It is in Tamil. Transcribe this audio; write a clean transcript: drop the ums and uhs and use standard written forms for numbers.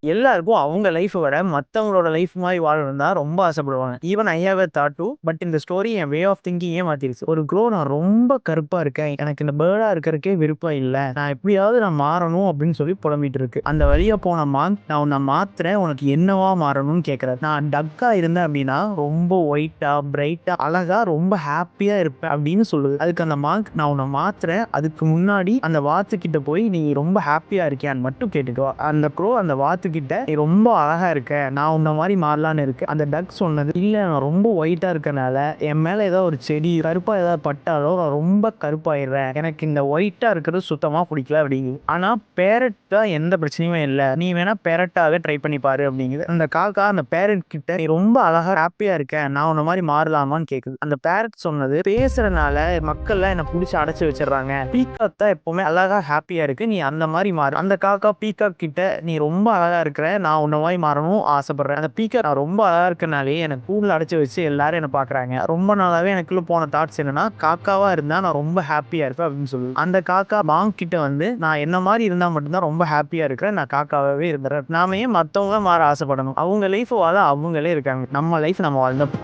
எல்லாருக்கும் அவங்க லைஃப் விட மத்தவங்களோட லைஃப் மாதிரி வாழணும் தான் ரொம்ப ஆசைப்படுவாங்க. Even I have a thought too. But இந்த ஸ்டோரி என் வே ஆஃப் திங்கிங்கே மாத்திருச்சு. ஒரு க்ரோ நான் ரொம்ப கருப்பா இருக்கேன். எனக்கு இந்த பேர்டா இருக்கறதுக்கே விருப்பம் இல்ல. நான் எப்படியாவது நான் மாறணும் அப்படின்னு சொல்லி புலம்பிட்டு இருக்கு. அந்த வழியா போன மாங்க் நான் உன்னை மாத்துறேன். உனக்கு என்னவா மாறணும்னு கேட்கறாரு. நான் டக்கா இருந்தேன் அப்படின்னா ரொம்ப ஒயிட்டா, பிரைட்டா, அழகா, ரொம்ப ஹாப்பியா இருப்பேன் அப்படின்னு சொல்லுது. அதுக்கு அந்த மாங்க் நான் உன்னை மாத்துறேன். அதுக்கு முன்னாடி அந்த வாத்து கிட்ட போய் நீ ரொம்ப ஹாப்பியா இருக்கியான்னு மட்டும் கேட்டுக்கோ. அந்த க்ரோ அந்த வாத்து கிட்ட நீ ரொம்ப அழகா இருக்க, நான் உன்ன மாதிரி மாறலான்னு இருக்கு. அந்த டக் சொன்னது இல்ல, நான் ரொம்ப ஒயிட்டா இருக்கனால என் மேல ஏதாவது ஒரு செடி கருப்பா ஏதாவது பட்டாலோ நான் ரொம்ப கருப்பாயிடுறேன், எனக்கு இந்த ஒயிட்டா இருக்கிறது சுத்தமா பிடிக்கல அப்படிங்குது. ஆனா பேரட் தான் எந்த பிரச்சனையுமே இல்ல, நீ வேணா பேரட்டாவே ட்ரை பண்ணி பாரு அப்படிங்குது. அந்த காக்கா அந்த பேரட் கிட்ட நீ ரொம்ப அழகா ஹாப்பியா இருக்க, நான் உன்ன மாதிரி மாறலாமான்னு கேக்குது. அந்த பேரட் சொன்னது பேசுறதுனால மக்கள்லாம் என்ன புடிச்சு அடைச்சு வச்சிடறாங்க, பீகாக் தான் எப்பவுமே அழகா ஹாப்பியா இருக்கு, நீ அந்த மாதிரி மாறு. அந்த காக்கா பீகாக் கிட்ட நீ ரொம்ப அழகா இருக்கிற, நான் உன்ன மாதிரி மாறணும் ஆசைப்படுறேன். அந்த பீகாக் நான் ரொம்ப அழகா இருக்கனாலே எனக்கு கூண்டுல அடைச்சு வச்சு எல்லாரும் என்ன பாக்குறாங்க. ரொம்ப நாளாவே எனக்குள்ள போன தாட்ஸ் என்னன்னா, காக்காவா இருந்தா நான் ரொம்ப ஹாப்பியா இருப்பேன் அப்படின்னு சொல்லுது. அந்த காக்கா மாங்க் கிட்ட வந்து நான் என்ன மாதிரி இருந்தா மட்டும்தான் ரொம்ப ஹாப்பியா இருக்கிறேன், நான் காக்காவே இருந்துறேன். நாம ஏன் மத்தவங்க மாற ஆசைப்படணும்? அவங்க லைஃப் வாழ அவங்களே இருக்காங்க. நம்ம லைஃப் நம்ம வாழ்ந்தோம்.